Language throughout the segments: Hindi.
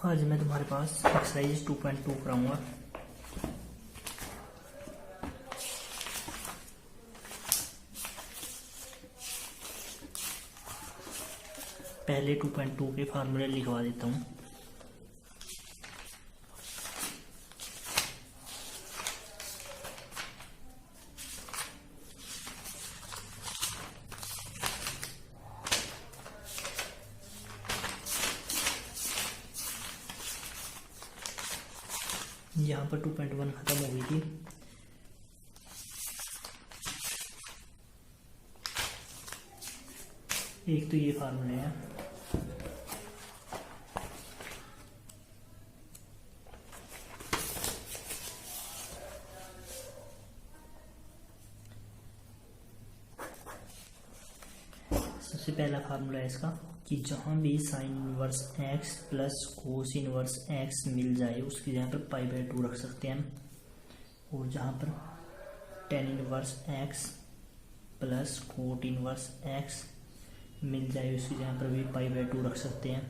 आज मैं तुम्हारे पास एक्सरसाइज 2.2 कराऊंगा। पहले 2.2 के फार्मूले लिखवा देता हूँ। यहाँ पर 2.1 खत्म हो गई थी। एक तो ये फार्मूले हैं, सबसे पहला फार्मूला है इसका कि जहाँ भी sine inverse x plus cos inverse X मिल जाए उसकी जगह पर पाई/2 रख सकते हैं हम। और जहाँ पर tan inverse x plus cot inverse X मिल जाए उसकी जगह पर भी पाई/2 रख सकते हैं।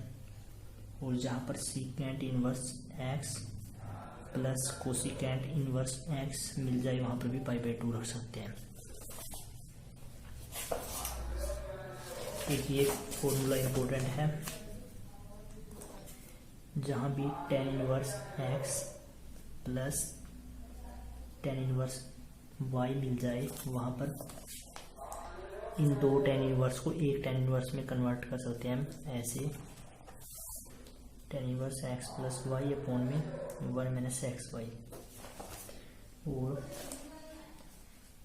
और जहाँ पर secant inverse x plus cosecant inverse X मिल जाए वहाँ पर भी पाई/2 रख सकते हैं। एक ये फॉर्मूला इम्पोर्टेंट है, जहाँ भी tan inverse x plus tan inverse Y मिल जाए वहाँ पर इन दो टेन इनवर्स को एक टेन इनवर्स में कन्वर्ट कर सकते हैं हम ऐसे। Tan inverse x plus y upon में 1 - एक्स वाई, और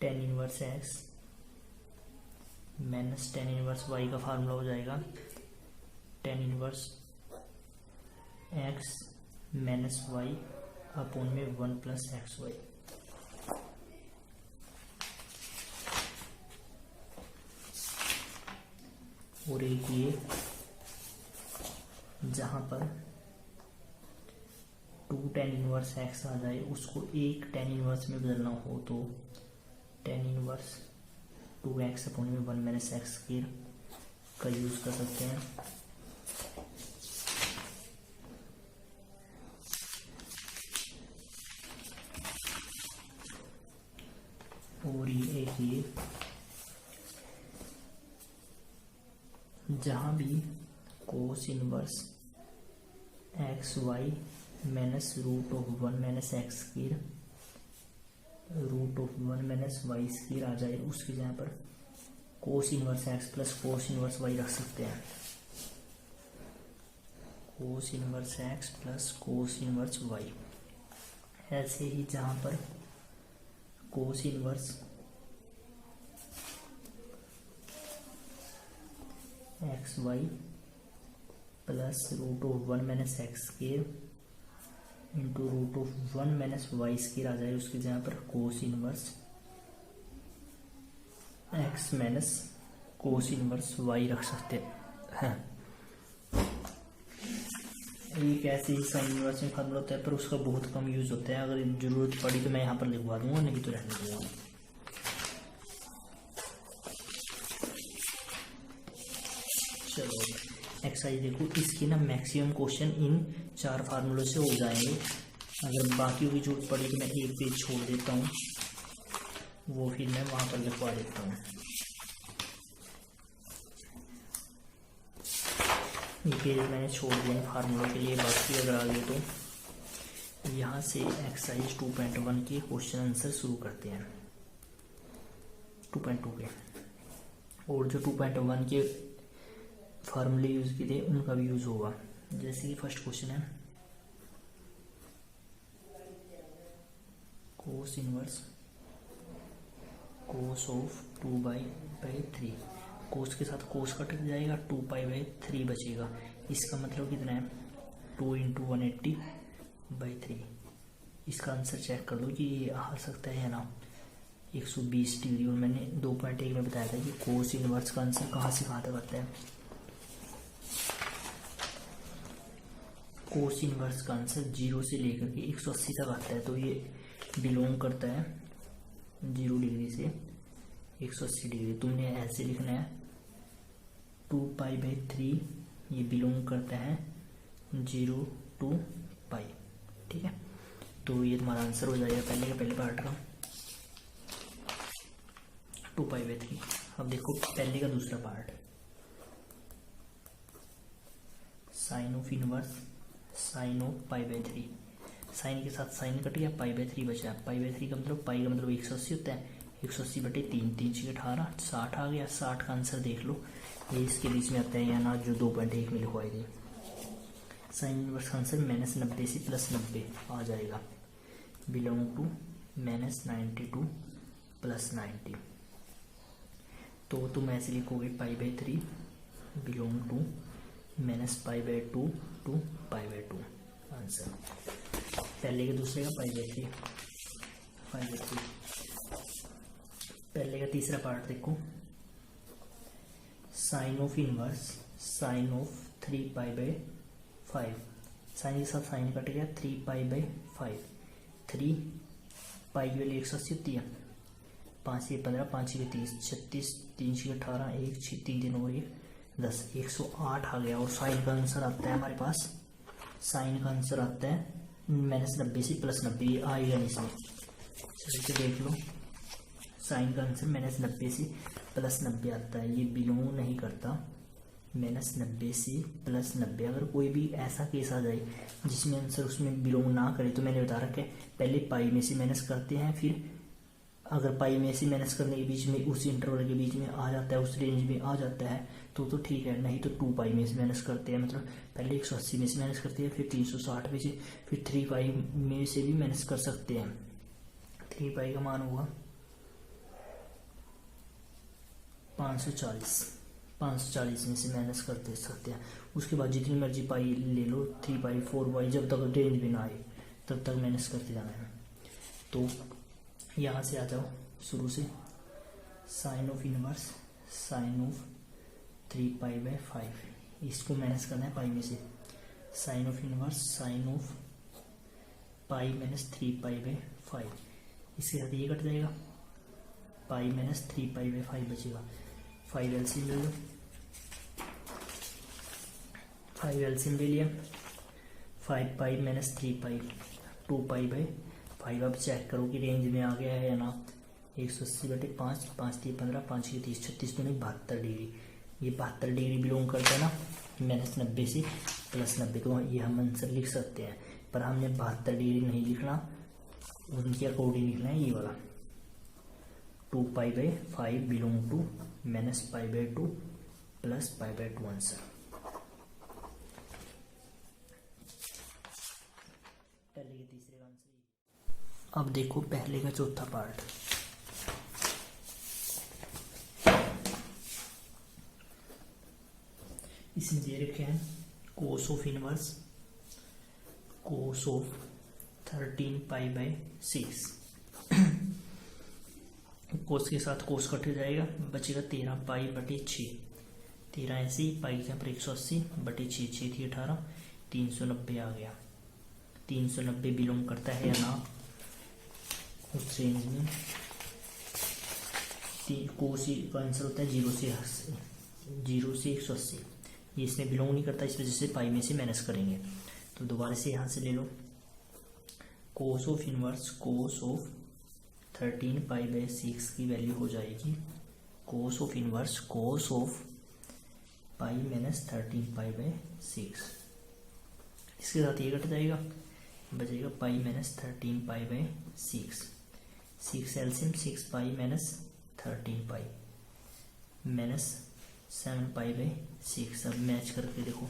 tan inverse x minus tan inverse y का फार्मूला हो जाएगा tan inverse x minus y upon में 1 + एक्स वाई। और एक ये जहाँ पर 2 टेन इनवर्स एक्स आ जाए उसको एक टेन इनवर्स में बदलना हो तो टेन इनवर्स 2x अपॉन में 1 - एक्स स्क्वायर का यूज कर सकते हैं। और ये एक ये जहाँ भी cos inverse X Y minus √1 - X square √1 - Y square आ जाए उसकी जगह पर cos inverse x plus cos inverse Y रख सकते हैं। Cos inverse x plus cos inverse Y. ऐसे ही जहाँ पर cos inverse X Y plus √1 - X square into √1 - Y square आ जाए उसकी जगह पर cos inverse x minus cos inverse Y रख सकते हैं। एक ऐसे ही साइन इनवर्स में फार्मूला होता है पर उसका बहुत कम यूज होता है। अगर जरूरत पड़ी तो मैं यहाँ पर लिखवा दूंगा, नहीं तो रहने दूंगा। चलो एक्सरसाइज देखो, इसकी ना मैक्सिमम क्वेश्चन इन 4 फार्मूलों से हो जाएंगे। अगर बाकी की जरूरत पड़ी तो मैं एक पेज छोड़ देता हूँ, वो फिर मैं वहाँ पर लिखवा देता हूँ। ये पेज मैंने छोड़ दिया फार्मूलों के लिए, बाकी अगर आ गए तो यहाँ से एक्सरसाइज 2.1 के क्वेश्चन आंसर शुरू करते हैं 2.2 के। और जो 2.1 के फार्मूले यूज किए थे उनका भी यूज होगा। जैसे कि फर्स्ट क्वेश्चन है कोस इनवर्स कोस ऑफ 2π/3। कोस के साथ कोस कट जाएगा, 2π/3 बचेगा। इसका मतलब कितना है 2 × 180/3। इसका आंसर चेक कर लो कि ये आ सकता है या ना। 120 डिग्री। और मैंने 2.1 में बताया था कि कोस इनवर्स का आंसर कहाँ से कहाँ तक आता है। कोस इनवर्स का आंसर 0 से लेकर के 180 तक आता है, तो ये बिलोंग करता है 0 डिग्री से 180 डिग्री। तुमने ऐसे लिखना है 2π/3 ये बिलोंग करता है 0 to पाई। ठीक है, तो ये तुम्हारा आंसर हो जाएगा पहले का पहले पार्ट का 2π/3। अब देखो पहले का दूसरा part, sine of inverse sine of π/3। Sine के साथ साइन कट गया, π/3 बचा। π/3 का मतलब पाई का मतलब 180 होता है, 180/3, 3 × 18 60 आ गया। 60 का आंसर देख लो, ये इसके बीच में आता है या ना, जो 2.1 में लिखवाई थी। साइन इनवर्स का आंसर -90 से +90 आ जाएगा, बिलोंग टू -92 + 90। तो तुम ऐसे लिखोगे π/3 बिलोंग टू -π/2 to π/2 आंसर। पहले के दूसरे का π/3 पहले का तीसरा पार्ट देखो, sine of inverse sine of 3π/5। Sine के साथ साइन कट गया, 3π/5। 3 पाई की वैल्यू 180 होती है, 5 × 15 5 × 30 36 3 × 18 1 6 3 दिन और 1 10 108 आ गया। और साइन का आंसर आता है हमारे पास, साइन का आंसर आता है -90 से +90 आएगा इसमें। चलो इसे देख लो, साइन का आंसर -90 से +90 आता है, ये बिलोंग नहीं करता -90 से +90। अगर कोई भी ऐसा केस आ जाए जिसमें आंसर उसमें बिलोंग ना करे, तो मैंने बता रखा है पहले पाई में से माइनस करते हैं, फिर अगर पाई में से माइनस करने के बीच में उस इंटरवल के बीच में आ जाता है, उस रेंज में आ जाता है तो ठीक है, नहीं तो 2π में से माइनस करते हैं। मतलब पहले 180 में से माइनस करते हैं, फिर 360 में से, फिर 3π में से भी माइनस कर सकते हैं। 3π का मान होगा 540 में से माइनस कर दे सकते हैं। उसके बाद जितनी मर्जी पाई ले लो, 3π 4π, जब तक रेंज में ना आए तब तक माइनस करते जाना है। तो यहाँ से आ जाओ शुरू से, sine of inverse sine of 3π/5, इसको माइनस करना है पाई में से। Sine of inverse sine of pi -3π/5, इसके साथ ये कट जाएगा, पाई -3π/5 बचेगा। 5 एलसीएम ले लो, 5 एलसीएम ले लिया, 5π -3π 2π/5। अब चेक करो कि रेंज में आ गया है या ना। 180/5 5 × 15 5 × 30 36 दूनी 72 डिग्री, ये 72 डिग्री बिलोंग करता है ना -90 से +90। तो ये हम आंसर लिख सकते हैं, पर हमने 72 डिग्री नहीं लिखना, उनके अकॉर्डिंग लिखना है ये वाला 2π/5 बिलोंग टू -π/2 + π/2 आंसर। पहले के तीसरे का आंसर। अब देखो पहले का चौथा पार्ट, इसमें दे रखे हैं cos of inverse cos of 13π/6। Cos के साथ कोस कट जाएगा, बचेगा 13π/6। 13 ऐसे ही, पाई के यहाँ पर 180/6 6 थी 18 390 आ गया। 390 बिलोंग करता है या ना उस रेंज में। कोस का आंसर होता है 0 से 180, ये इसमें बिलोंग नहीं करता, इस वजह से पाई में से माइनस करेंगे। तो दोबारा से यहाँ से ले लो, cos of inverse cos of 13π/6 की वैल्यू हो जाएगी cos of inverse cos of pi -13π/6। इसके साथ ये कट जाएगा, बचेगा पाई -13π/6। 6 एलसीएम 6π -13π -7π/6। अब मैच करके देखो,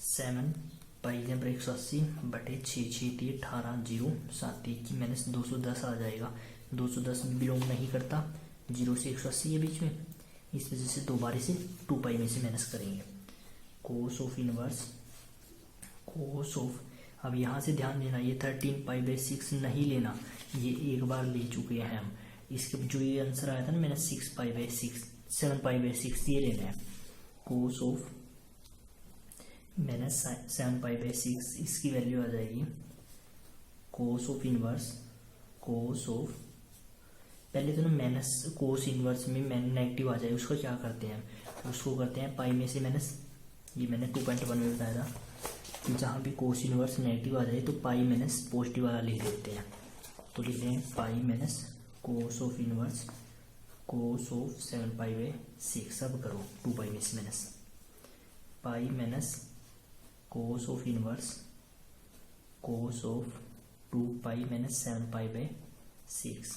7π के ऊपर 180/6 6 थी 18 0 7 की -210 आ जाएगा। 210 बिलोंग नहीं करता 0 से 180 है बीच में, इस वजह से दोबारा से 2π में से माइनस करेंगे। कोस ऑफ इनवर्स कोस ऑफ, अब यहाँ से ध्यान देना, ये 13π/6 नहीं लेना, ये एक बार ले चुके हैं हम। इसके जो ये आंसर आया था ना मैंने 6π/6 7π/6 ये लेना है। कोस ऑफ -7π/6, इसकी वैल्यू आ जाएगी cos of inverse cos of, पहले तो ना माइनस कोस इनवर्स में नेगेटिव आ जाए, उसको क्या करते हैं, उसको करते हैं पाई में से माइनस ये मैंने 2.1 में बताया था कि जहाँ भी कोस इनवर्स नेगेटिव आ जाए तो पाई माइनस पॉजिटिव वाला लिख देते हैं। तो लिख दें pi minus cos of inverse cos of 7π/6। अब करो 2 पाई में minus pi minus cos of inverse cos of 2 pi minus 7π/6।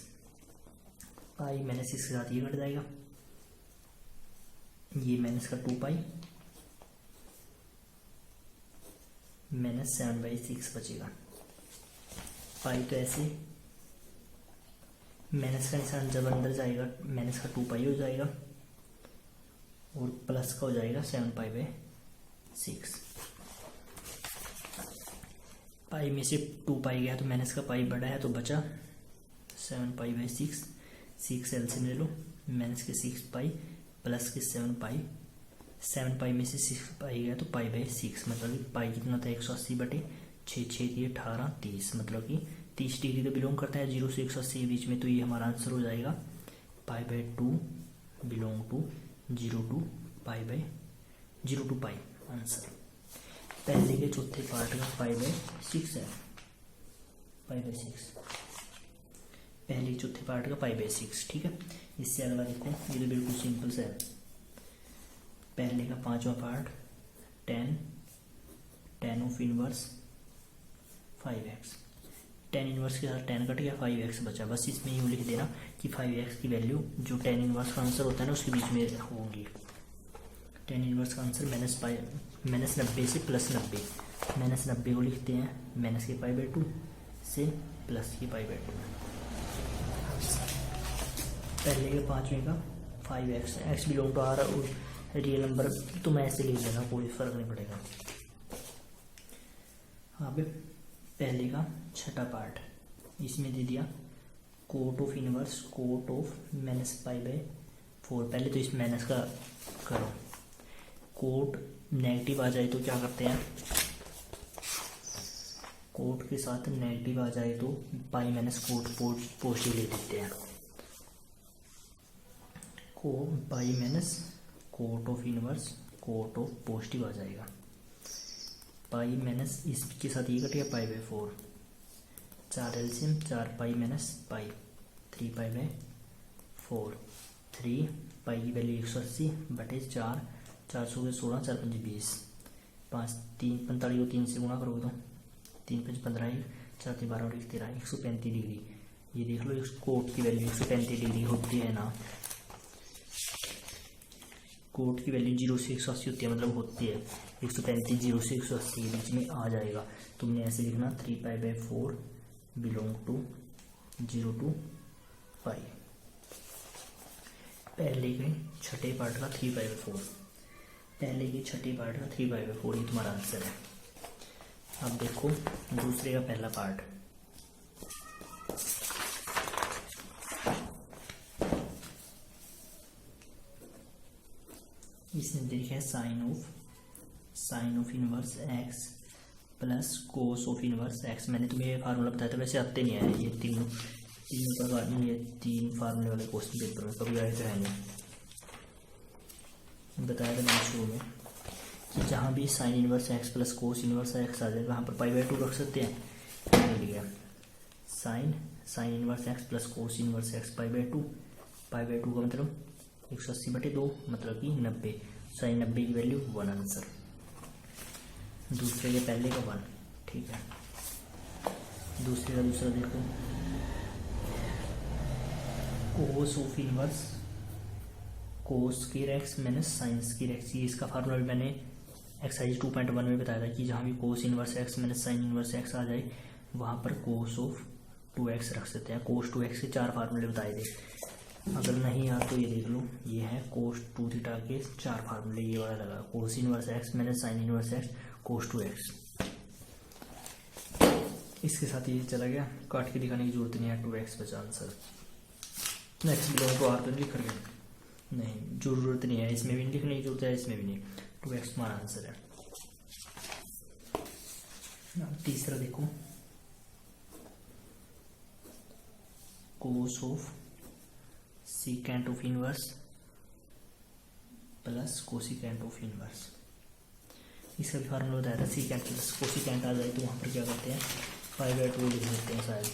Pi minus 6 के साथ ये कट जाएगा, ये माइनस का 2 पाई माइनस 7/6 बचेगा। पाई तो ऐसे माइनस का निशान जब अंदर जाएगा माइनस का 2 पाई हो जाएगा और प्लस का हो जाएगा 7π/6। पाई में से 2 पाई गया तो माइनस का पाई बढ़ा है तो बचा 7π/6। 6 एलसीएम ले लो, माइनस के 6 पाई प्लस के 7 पाई, 7 पाई में से 6 पाई गया तो π/6। मतलब कि पाई कितना था 180/6, 6 की 18, 30, मतलब कि 30 डिग्री तो बिलोंग करता है 0 से 180 के बीच में। तो ये हमारा आंसर हो जाएगा π/2 belong to 0 to pi answer. पहले के चौथे पार्ट का π/6 है, π/6 पहले चौथे पार्ट का π/6। ठीक है, इससे अगला देखो, ये तो बिल्कुल सिंपल सा है। पहले का 5वां part tan of inverse 5x। tan inverse के साथ tan कट गया, 5x बचा। बस इसमें यूँ लिख देना कि 5x की वैल्यू जो tan इनवर्स का आंसर होता है ना उसके बीच में होंगी। tan इनवर्स का आंसर -90 से +90। -90 को लिखते हैं माइनस के π/2 से प्लस के π/2। पहले के 5वें का 5x, x belong to R real number तो मैं ऐसे लिख देना, कोई फर्क नहीं पड़ेगा। अब पहले का छठा पार्ट, इसमें दे दिया cot of inverse cot of -π/4। पहले तो इस माइनस का करो, कोट नेगेटिव आ जाए तो क्या करते हैं, कोट के साथ नेगेटिव आ जाए तो पाई माइनस कोट पॉजिटिव ले लेते हैं। को pi minus cot of inverse cot of positive आ जाएगा। पाई माइनस इसके साथ ये कट गया π/4, 4 एलसीएम 4 पाई माइनस पाई 3 π/4। 3 पाई की वैल्यू 180/4, 400 के 16, 4 5 20, 5 3 45 को 3 से गुणा करोगे तो 3 5 15, 4 3 12 और 1 13, 135 डिग्री। ये देख लो, इस कोट की वैल्यू 135 डिग्री होती है ना। कोट की वैल्यू 0 से 180 होती है, मतलब होती है 135, 0 से 180 के बीच में आ जाएगा। तुमने ऐसे लिखना 3 π/4 बिलोंग टू 0 to पाई। पहले के छठे पार्ट का 3 π/4, पहले के छठे पार्ट का 3 π/4 ये तुम्हारा आंसर है। अब देखो दूसरे का पहला पार्ट, इसने देखा है sine of inverse x plus cos of inverse x। मैंने तुम्हें ये फार्मूला बताया था, वैसे आते नहीं आए ये तीनों प्रकार, ये 3 फार्मूले वाले क्वेश्चन पेपर में कभी आए तो है नहीं। बताया था मैंने शुरू में कि जहाँ भी sine inverse x plus cos inverse x आ जाए वहाँ पर π/2 रख सकते हैं। मिल गया sine inverse x plus cos inverse x π/2 का मतलब 180/2 मतलब कि 90। साइन 90 की वैल्यू 1 आंसर। दूसरे के पहले का 1। ठीक है, दूसरे का दूसरा देखो, कोस ऑफ इनवर्स कोस की x माइनस साइंस की x। इसका फार्मूला भी मैंने एक्सरसाइज 2.1 में बताया था कि जहाँ भी cos inverse x minus sine inverse x आ जाए वहाँ पर कोस ऑफ 2x रख सकते हैं। कोस 2x के 4 फार्मूले बताए थे, अगर नहीं यार तो ये देख लो, ये है कोस 2 थीटा के 4 फार्मूले। ये वाला लगा cos inverse x minus sine inverse x कोस 2x। इसके साथ ये चला गया, काट के दिखाने की जरूरत नहीं है, 2x बचा answer. Next belong to R तो लिख रहे हैं, नहीं जरूरत नहीं है, इसमें भी नहीं लिखने की जरूरत है, इसमें भी नहीं। 2x हमारा आंसर है। तीसरा देखो, cos of secant of inverse plus cosecant of inverse. इसका भी फार्मूला बताया था, सीकेंट प्लस कोसिकेंट आ जाए तो वहाँ पर क्या करते हैं, पाई/2 लिख देते हैं शायद।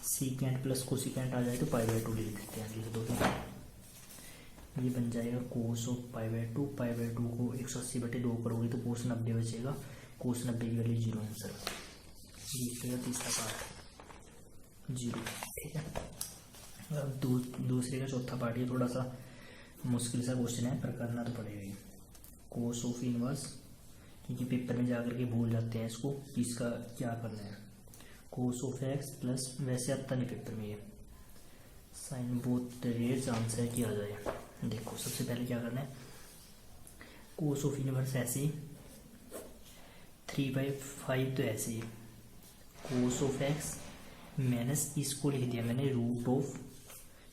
सीकेंट प्लस कोसिकेंट आ जाए तो पाई/2 लिख देते हैं, लिख दो। ये बन जाएगा कोस ऑफ पाई/2। पाई/2 को 180/2 करोगे तो कोस 90 बचेगा, कोस 90 की वैल्यू 0 आंसर। ये तीसरा पार्ट 0, ठीक है। अब दूसरे का चौथा पार्ट, ये थोड़ा सा मुश्किल सा क्वेश्चन है पर करना तो पड़ेगा ही। कोस ऑफ इनवर्स, क्योंकि पेपर में जाकर के भूल जाते हैं इसको कि इसका क्या करना है। कोस ऑफ एक्स प्लस, वैसे आता नहीं पेपर में ये, साइन बोथ रेट्स आंसर किया जाए। देखो सबसे पहले क्या करना है, कोस ऑफ इनवर्स ऐसे 3/5 तो ऐसे ही, कोस ऑफ एक्स माइनस इसको लिख दिया मैंने रूट ऑफ,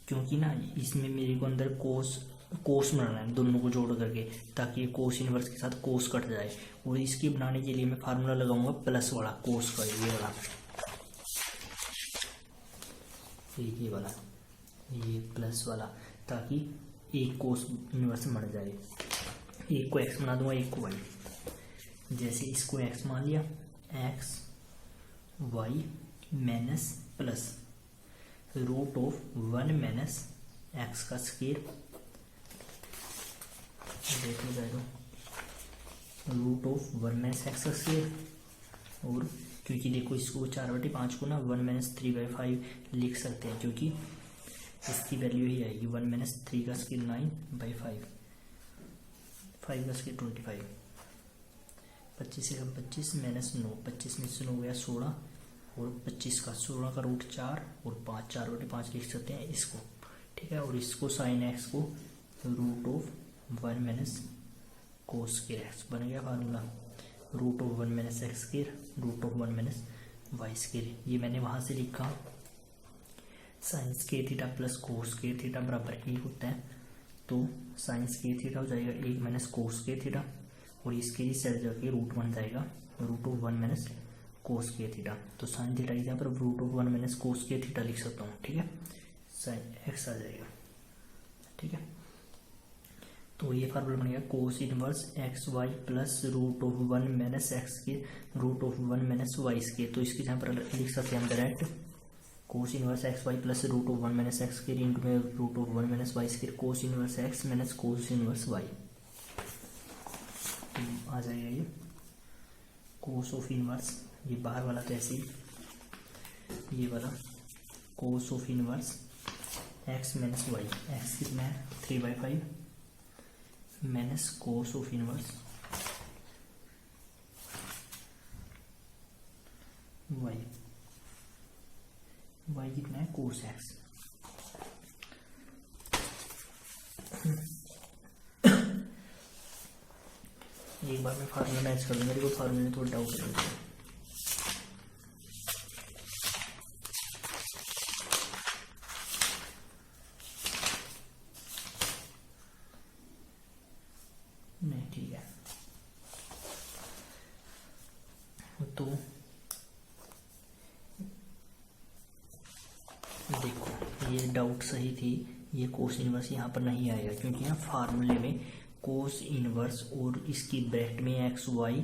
क्योंकि ना इसमें मेरे को अंदर कोस बनाना है दोनों को जोड़ करके, ताकि कोस इनवर्स के साथ कोस कट जाए। और इसकी बनाने के लिए मैं फार्मूला लगाऊंगा प्लस वाला, कोस का ये वाला, ये वाला, ये प्लस वाला, ताकि एक कोस इनवर्स बन जाए। एक को एक्स बना दूंगा, एक को वाई। जैसे इसको एक्स मान लिया, x Y minus plus root of 1 minus x का स्क्वायर, देखो जाएगा रूट ऑफ 1 माइनस एक्स का स्क्वायर। और क्योंकि देखो इसको 4/5 को ना 1 माइनस 3/5 लिख सकते हैं, क्योंकि इसकी वैल्यू ही आएगी 1 माइनस 3 का स्क्वायर 9/5, 5 का स्क्वायर 25, 25 से कम 25 माइनस 9, 25 में से 9 गया 16, और 25 का 16 का रूट 4 और 5, 4/5 लिख सकते हैं इसको, ठीक है। और इसको साइन एक्स को root of 1 minus cos square x बन गया formula, root of 1 minus x square root of 1 minus y square. ये मैंने वहाँ से लिखा, sine square theta plus cos square theta बराबर 1 होता है, तो साइन स्क्वायर थीटा हो जाएगा 1 माइनस कोस स्क्वायर थीटा, और इसके लिए सेट जाके रूट बन जाएगा root of 1 minus cos square theta. तो साइन थीटा की जगह पर root of 1 minus cos square theta लिख सकता हूँ, ठीक है। साइन एक्स आ जाएगा, ठीक है। तो ये फार्मूला बन गया cos inverse X Y plus root of 1 minus X के रूट ऑफ 1 माइनस वाई के। तो इसकी जहाँ पर लिख सकते हैं हम direct, cos inverse X Y plus root of 1 minus X के इंटू में रूट ऑफ 1 माइनस वाई के, cos inverse x minus cos inverse Y आ जाएगा। ये कोस ऑफ इनवर्स, ये बाहर वाला तो ऐसे ही, ये वाला cos of inverse x minus y, x कितना है 3/5 minus cos of inverse y, y कितना है कोस एक्स। एक बार मैं फार्मूला मैच कर दूंगा, मेरे को फार्मूले में थोड़ा डाउट है। नहीं ठीक है, तो देखो ये डाउट सही थी, ये कोस इनवर्स यहाँ पर नहीं आएगा, क्योंकि यहाँ फार्मूले में कोस इनवर्स और इसकी ब्रैकेट में x Y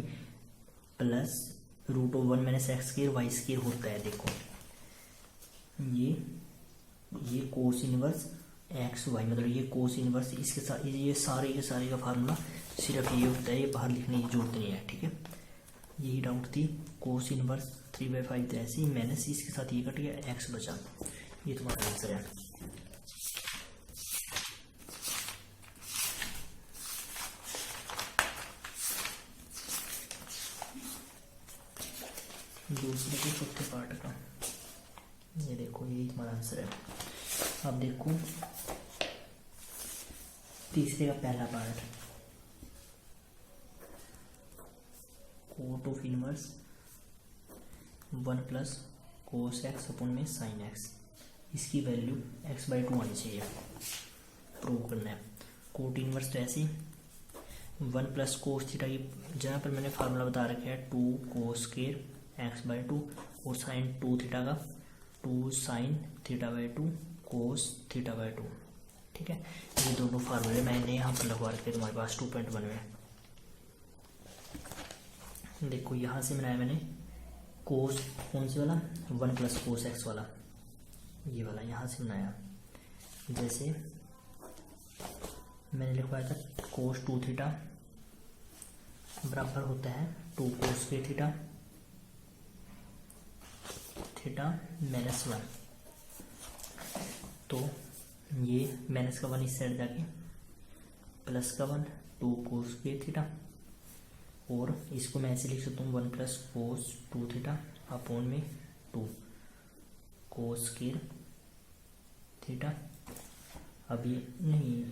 plus root of 1 minus x square y square होता है। देखो ये कोस इनवर्स एक्स वाई, मतलब ये कोस इनवर्स, इसके साथ ये सारे के सारे का फार्मूला सिर्फ ये होता है, ये बाहर लिखने की जरूरत नहीं है, ठीक है। यही डाउट थी, कोस इनवर्स 3/5 तो ऐसे ही, माइनस इसके साथ ये कट गया, एक्स बचा, ये तुम्हारा आंसर है। दूसरे के चौथे पार्ट का ये देखो, यही तुम्हारा आंसर है। अब देखो तीसरे का पहला part, cot of inverse 1 plus cos X upon में साइन एक्स, इसकी वैल्यू x/2 आनी चाहिए, प्रूव करना है। कोट इनवर्स तो ऐसे ही 1 प्लस कोस थीटा की जहाँ पर मैंने फार्मूला बता रखा है 2 कोस स्क्वायर x/2, और साइन 2 थीटा का 2 साइन θ/2 कोस θ/2, ठीक है, ये दोनों फार्मूले मैंने यहाँ पर लगवा रखे तुम्हारे पास 2.1 में। देखो यहाँ से बनाया मैंने कोस, कौन सी वाला, 1 प्लस कोस एक्स वाला, ये वाला यहाँ से बनाया। जैसे मैंने लिखवाया था कोस 2 थीटा बराबर होता है 2 कोस के थीटा थीटा माइनस 1। तो ये माइनस का 1 इस साइड जाके प्लस का 1 2 कोस के थीटा, और इसको मैं ऐसे लिख सकता हूँ 1 प्लस कोस 2 थीटा अपॉन में 2 कोस के थीटा। अब ये नहीं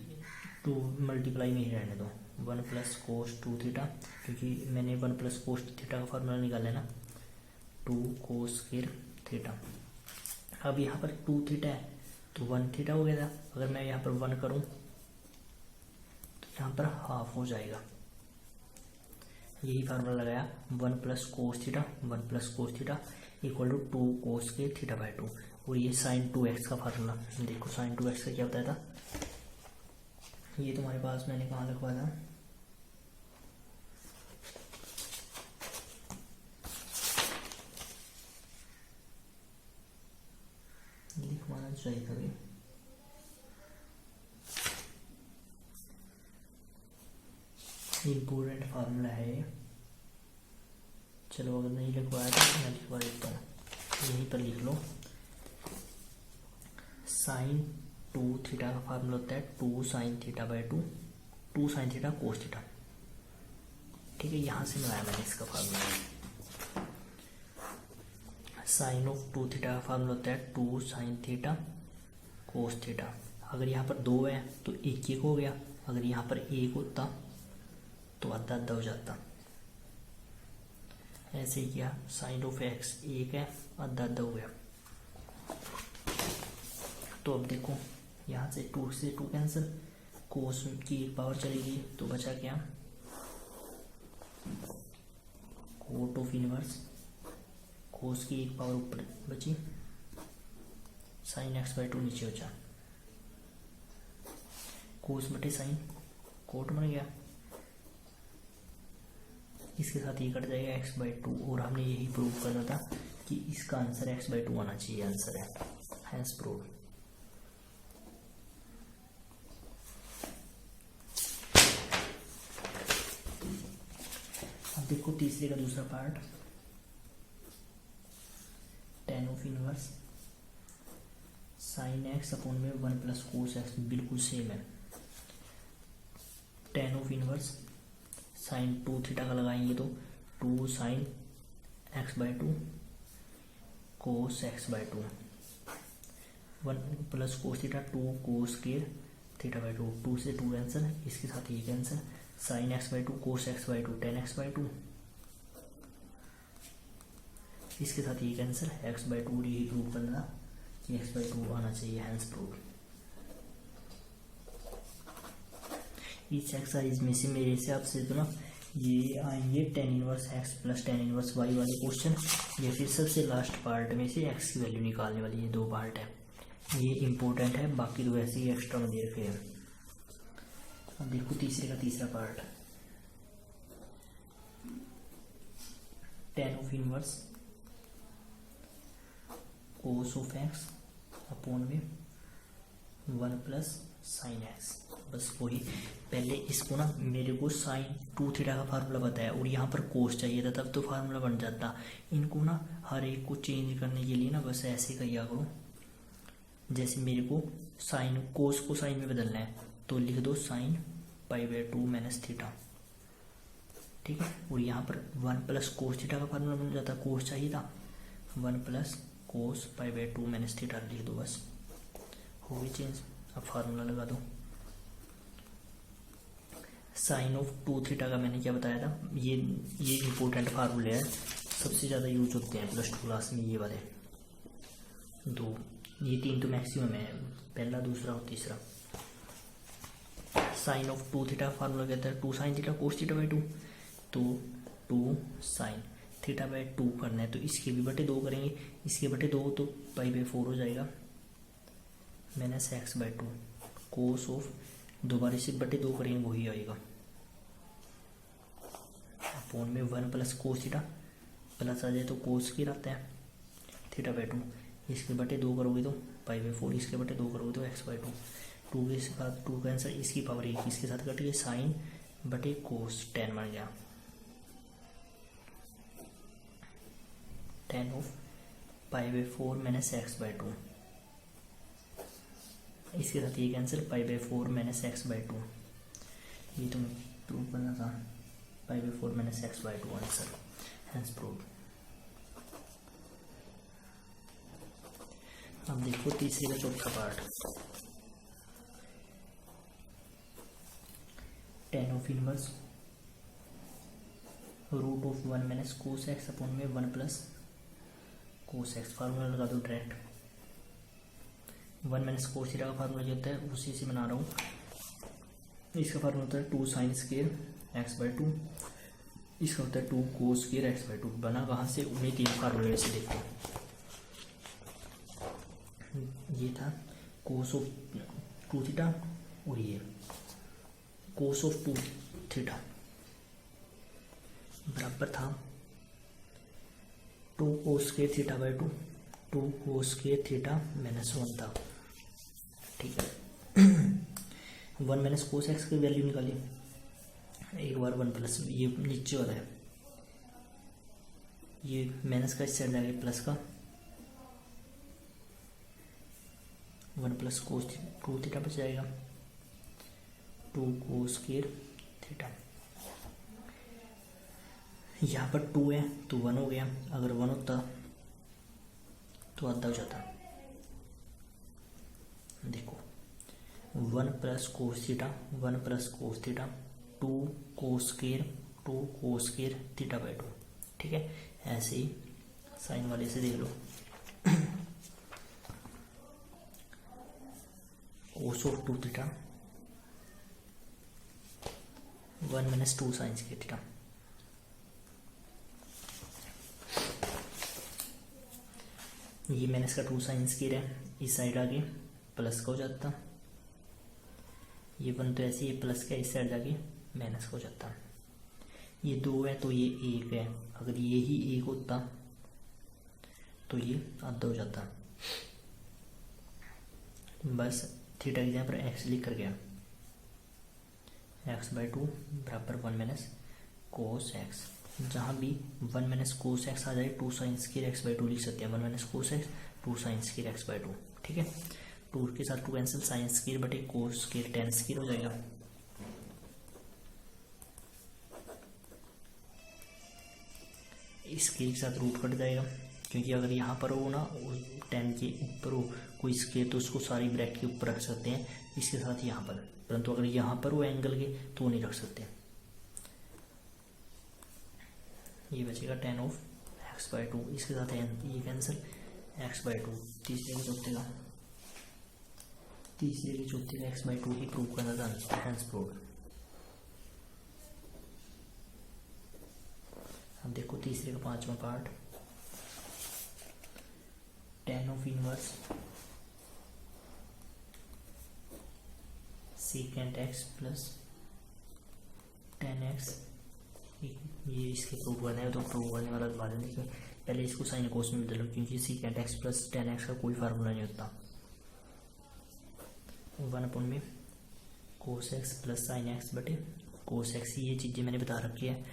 2 मल्टीप्लाई में ही रहने दो, 1 प्लस कोस 2 थीटा, क्योंकि मैंने 1 प्लस कोस थीटा का फार्मूला निकाला है ना, 2 कोस के थीटा। अब यहाँ पर 2 थीटा है तो 1 थीटा हो गया था, अगर मैं यहाँ पर 1 करूँ तो यहाँ पर हाफ हो जाएगा। यही फार्मूला लगाया 1 plus cos theta 1 plus cos theta equal to 2 cos के थीटा बाई 2। और ये साइन 2x का फार्मूला, देखो साइन 2x का क्या बताया था, ये तुम्हारे पास मैंने कहाँ लिखवा था, लिखवाना चाहिए था भाई, इम्पोर्टेंट फार्मूला है। चलो अगर नहीं लिखवाया तो मैं लिखवा देता हूँ, यहीं पर लिख लो। साइन 2 थीटा का फार्मूला होता है 2 sine theta by 2 2 sine theta cos theta. ठीक है, यहाँ से बनाया मैंने इसका फार्मूला। साइन ऑफ 2 थीटा का फार्मूला होता है 2 साइन थीटा कोस थीटा। अगर यहाँ पर 2 है तो 1 1 हो गया, अगर यहाँ पर 1 होता तो आधा आधा हो जाता। ऐसे ही किया, साइन ऑफ एक्स 1 है, आधा आधा हो गया। तो अब देखो यहाँ से 2 से 2 कैंसिल, कोस की 1 पावर चलेगी तो बचा क्या, कोट ऑफ इनवर्स, कोस की 1 पावर ऊपर बची, साइन एक्स बाई 2 नीचे बचा, कोस बटे साइन कोट बन गया, इसके साथ ये कट जाएगा एक्स बाई 2। और हमने यही प्रूव करना था कि इसका आंसर एक्स बाई 2 आना चाहिए, आंसर है, हैंस प्रूव। अब देखो तीसरे का दूसरा part, tan of inverse sine X upon में 1 प्लस कोस एक्स, बिल्कुल सेम है। Ten of inverse sign 2 theta का लगाएंगे तो 2 sign x by 2 cos x by 2, 1 plus cos theta 2 cos के थीटा बाई 2, 2 से 2 कैंसिल, इसके साथ ये cancel, sign x by 2 cos x by 2 ten x by 2, इसके साथ ये कैंसिल, एक्स बाई 2 यही प्रूव करना कि एक्स बाई 2 आना चाहिए, हैंस प्रूव। इस एक्सरसाइज में से मेरे हिसाब से तो ना ये आएंगे tan inverse x plus tan inverse y वाले क्वेश्चन, या फिर सबसे लास्ट पार्ट में से एक्स की वैल्यू निकालने वाली, ये 2 पार्ट है, ये इम्पोर्टेंट है, बाकी तो वैसे ही एक्स्ट्रा में दे रखे हैं। अब देखो तीसरे का तीसरा part, tan of inverse cos of x upon में 1 प्लस साइन एक्स। बस वही, पहले इसको ना मेरे को साइन 2 थीटा का फार्मूला बताया और यहाँ पर कोस चाहिए था, तब तो फार्मूला बन जाता। इनको ना हर एक को चेंज करने के लिए ना बस ऐसे किया करो, जैसे मेरे को साइन कोस को साइन में बदलना है तो लिख दो sine pi by 2 minus theta, ठीक है। और यहाँ पर 1 प्लस कोस थीटा का फार्मूला बन जाता, कोस चाहिए था, 1 plus cos pi by 2 minus theta लिख दो, बस हो गई चेंज। अब फार्मूला लगा दो, साइन ऑफ 2 थीटा का मैंने क्या बताया था, ये इंपॉर्टेंट फार्मूले हैं, सबसे ज़्यादा यूज होते हैं +2 क्लास में, ये वाले 2, ये 3 तो मैक्सिमम है, पहला दूसरा और तीसरा। साइन ऑफ 2 थीटा फार्मूला कहता है 2 sine theta cos theta by 2, तो 2 साइन थीटा बाई 2 करना है तो इसके भी बटे 2 करेंगे, इसके बटे 2 तो पाई बाई 4 हो जाएगा, minus x by 2 cos of, दोबारा इसे बटे 2 करेंगे वही आएगा, अपोन में 1 प्लस कोस थीटा, प्लस आ जाए तो कोस की रहता है थीटा बाई 2, इसके बटे 2 करोगे तो पाई बाई 4, इसके बटे 2 करोगे तो एक्स बाई 2, 2 के साथ 2 का आंसर इसकी पावर 1, इसके साथ कट गया साइन बटे कोस 10 बन गया, 10 of pi by 4 minus x by 2, इसके साथ ये cancel, pi by 4 minus x by 2, ये तो प्रूव करना था, pi by 4 minus x by 2 answer, hence prove. अब देखो तीसरे का चौथा part, tan of inverse root of 1 minus cos x upon में 1 प्लस कोस एक्स, फार्मूला लगा दो डायरेक्ट, 1 माइनस कोस थीटा का फार्मूला जो होता है उसी से बना रहा हूँ, इसका फार्मूला होता है 2 साइन स्क्वायर एक्स बाई 2, इसका होता है 2 कोस स्क्वायर एक्स बाई 2, बना कहाँ से, उन्हीं 3 फार्मूले से देखो, ये था कोस ऑफ 2 थीटा और ये कोस ऑफ 2 थीटा बराबर था 2 cos square theta by 2, 2 cos square theta minus 1 था, ठीक है। 1 माइनस कोस एक्स की वैल्यू निकाली, एक बार 1 प्लस, ये नीचे वाला है, ये माइनस का इस साइड जाएगा प्लस का, 1 प्लस कोस 2 थीटा बच जाएगा, 2 कोस स्क्वायर थीटा, यहाँ पर 2 है तो 1 हो गया, अगर 1 होता तो आधा हो जाता, देखो 1 plus cos theta 1 plus cos theta 2 cos square theta by 2, ठीक है। ऐसे ही साइन वाले से देख लो, cos of 2 theta 1 minus 2 sine square theta, ये माइनस का 2 साइन स्क्वायर है, इस साइड आगे प्लस का हो जाता, ये 1 तो ऐसे ही प्लस का इस साइड आगे माइनस का हो जाता, ये 2 है तो ये 1 है, अगर ये ही 1 होता तो ये आधा हो जाता, बस थीटा की जगह पर एक्स लिख कर गया, एक्स बाई 2 बराबर 1 माइनस कोस एक्स, जहाँ भी 1 माइनस कोस एक्स आ जाए 2 साइन स्क्वायर एक्स बाई 2 लिख सकते हैं, 1 minus cos x 2 sine square x by 2, ठीक है। 2 के साथ 2 कैंसिल, साइन स्क्वायर बटे कोस स्क्वायर टेन स्क्वायर हो जाएगा, इसके साथ रूट कट जाएगा, क्योंकि अगर यहाँ पर हो ना 10 के ऊपर हो कोई स्क्वायर तो उसको सारी ब्रैकेट के ऊपर रख सकते हैं, इसके साथ यहाँ पर, परंतु अगर यहाँ पर वो एंगल के तो नहीं रख सकते, ये बचेगा 10 ऑफ एक्स बाई 2, इसके साथ ये कैंसिल, एक्स बाई 2, तीसरे के चौथे का एक्स बाई 2 ही प्रूव करना था, हेंस प्रूव्ड। अब देखो तीसरे का 5वां part, tan of inverse second X plus tan x, ये इसके प्रूव करना है तो प्रूव करने वाला बाद में देखिए, पहले इसको साइन कोस में बदल लो, क्योंकि second X plus tan x का कोई फार्मूला नहीं होता, 1 अपॉन में cos X plus sine x बटे कोस एक्स, ये चीज़ें मैंने बता रखी है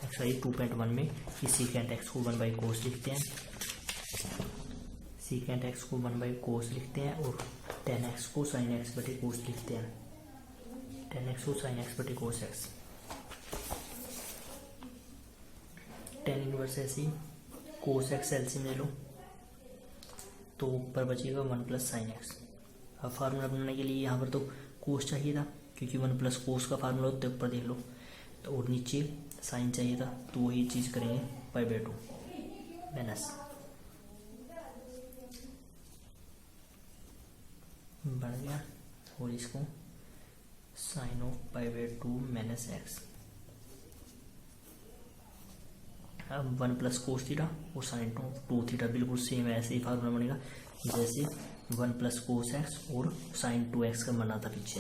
एक्सरसाइज 2.1 में कि सेकेंड एक्स को 1 बाई कोस लिखते हैं, सेकेंड एक्स को 1 बाई कोस लिखते हैं और tan x को साइन एक्स बटे कोस लिखते हैं, tan x को साइन एक्स बटे कोस एक्स, tan इनवर्स ऐसे ही कोस एक्स एलसीएम ले लो तो ऊपर बचेगा 1 प्लस साइन एक्स। अब फार्मूला बनाने के लिए यहाँ पर तो कोस चाहिए था, क्योंकि 1 प्लस कोस का फार्मूला होता है, ऊपर देख लो तो, और नीचे साइन चाहिए था तो वही चीज़ करेंगे पाई बाई 2 माइनस बढ़ गया, और इसको sine of pi by 2 minus x, अब 1 प्लस कोस थीटा और साइन ऑफ 2 थीटा बिल्कुल सेम है, ऐसे ही फार्मूला बनेगा जैसे 1 प्लस कोस एक्स और साइन 2x का बना था पीछे,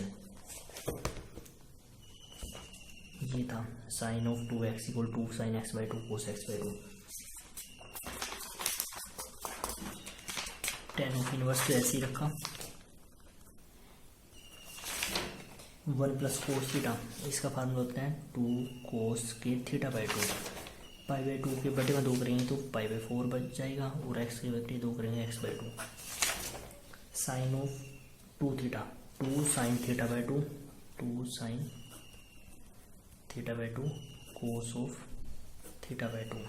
ये था sine of 2x equal to sine x by 2 cos x by 2। Tan of inverse तो ऐसे ही रखा, 1 प्लस कोस थीटा, इसका फार्मूला होता है 2 कोस के थीटा बाई 2। पाई बाई 2 के बटे में 2 करेंगे तो पाई बाई 4 बच जाएगा, और एक्स के बटे 2 करेंगे x by 2। Sine of 2 theta, 2 sine theta by 2, 2 sine theta by 2 cos of theta by 2।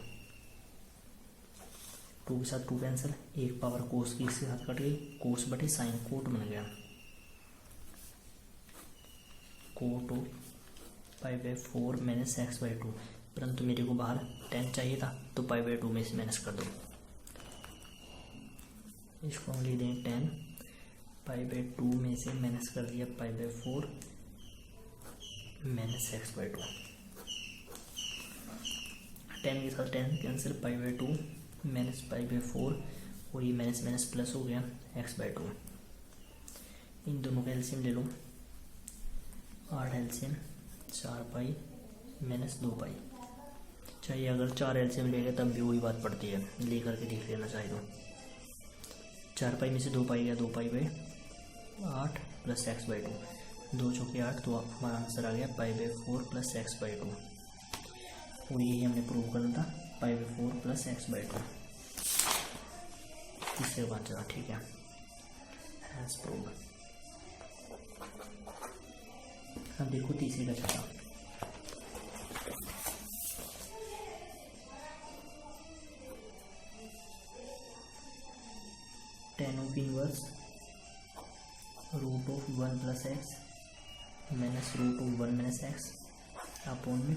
2 के साथ 2 कैंसिल, एक पावर कोस की इसके साथ कट गई, कोस बटे साइन कोट बन गया, cot of pi by 4 minus x by 2। परंतु मेरे को बाहर 10 चाहिए था तो पाई बाई 2 में से माइनस कर दो, इसको हम लिख दें 10 पाई बाई 2 में से माइनस कर दिया पाई बाई 4 माइनस एक्स बाई 2। 10 के साथ 10 cancel, pi by 2 minus pi by 4, और ये माइनस माइनस प्लस हो गया एक्स बाई 2। इन दोनों का एलसीएम ले लो, 8 एलसीएम 4 पाई माइनस 2 पाई। चाहिए अगर 4 एलसीएम लेंगे तब भी वही बात पड़ती है, ले करके देख लेना चाहिए तो। 4 पाई में से 2 पाई गया, 2 pi by 8 plus x by 2, 2 चौके 8, तो हमारा आंसर आ गया पाई बाई 4 प्लस एक्स बाई 2। और यही हमने प्रूव करना था, pi by 4 plus x by 2। तीसरे बात चला, ठीक है, हैज प्रूव। अब देखो तीसरे का चला, tan of inverse root of 1 plus X minus root of 1 minus x upon में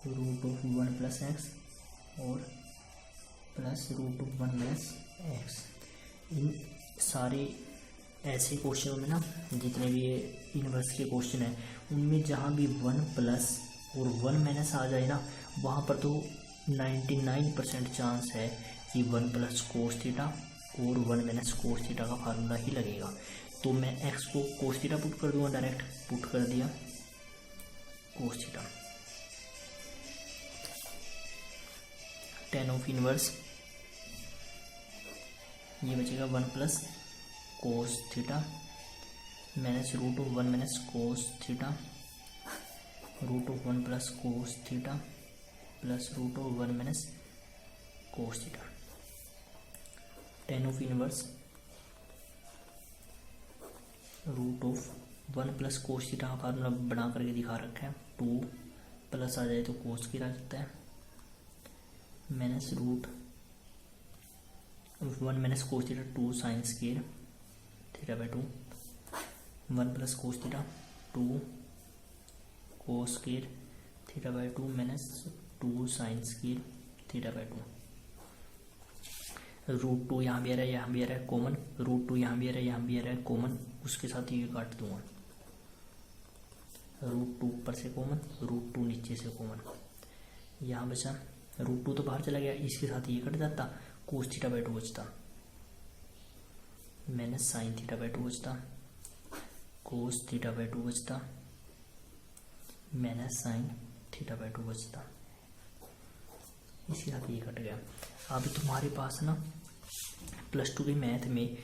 रूट ऑफ 1 प्लस एक्स और plus root of 1 minus X. इन सारे ऐसे क्वेश्चनों में ना, जितने भी ये इनवर्स के क्वेश्चन हैं उनमें जहाँ भी 1 प्लस और 1 माइनस आ जाए ना, वहाँ पर तो 99% चांस है कि 1 प्लस कोस थीटा और 1 माइनस कोस थीटा का फार्मूला ही लगेगा। तो मैं एक्स को कोस थीटा पुट कर दूंगा, डायरेक्ट पुट कर दिया cos theta. Tan of inverse ये बचेगा 1 plus cos theta minus root of 1 minus cos theta, root of 1 plus cos theta plus root of 1 minus cos theta. Tan of inverse root of 1 plus cos theta का फार्मूला बना करके दिखा रखा है, 2 प्लस आ जाए तो कोस की रह जाता है, minus root 1 minus cos theta 2 sine square theta by 2, 1 plus cos theta 2 cos square theta by 2 minus 2 sine square theta by 2। Root 2 यहाँ भी आ रहा है, यहाँ भी आ रहा है कॉमन, रूट 2 यहाँ भी आ रहा है, यहाँ भी आ रहा है कॉमन, उसके साथ ये काट दूंगा, रूट 2 ऊपर से कॉमन, रूट 2 नीचे से कॉमन, यहाँ बचा रूट 2 तो बाहर चला गया, इसके साथ ये कट जाता, कोस थीटा बाई 2 बचता, माइनस साइन थीटा बाई 2 बचता, कोस थीटा बाई 2 बचता, माइनस साइन थीटा बाई 2 बचता, इसके साथ ये कट गया। अभी तुम्हारे पास ना +2 के मैथ में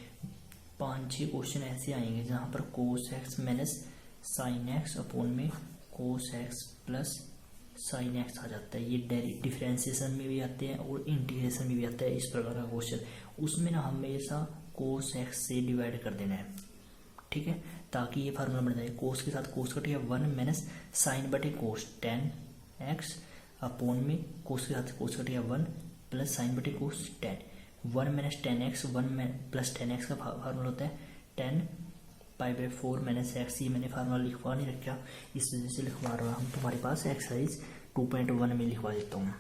5-6 क्वेश्चन ऐसे आएंगे जहाँ पर cos X minus sine X upon में cos X plus sine X आ जाता है। ये डिफरेंशिएशन में भी आते हैं और इंटीग्रेशन में भी आता है, इस प्रकार का क्वेश्चन। उसमें ना हमेशा कोस एक्स से डिवाइड कर देना है, ठीक है, ताकि ये फार्मूला बन जाए। कोस के साथ कोस कट गया, 1 माइनस साइन बटे कोस 10x अपॉन में कोस के साथ कोस कट गया 1 प्लस साइन बटे कोस 10, 1 माइनस 10x 1 प्लस 10x का फार्मूला होता है 10 पाई बाई 4 माइनस एक्स। ये मैंने फार्मूला लिखवा नहीं रखा, इस वजह से लिखवा रहा हूँ। तुम्हारे पास एक्सरसाइज 2.1 में लिखवा देता हूँ,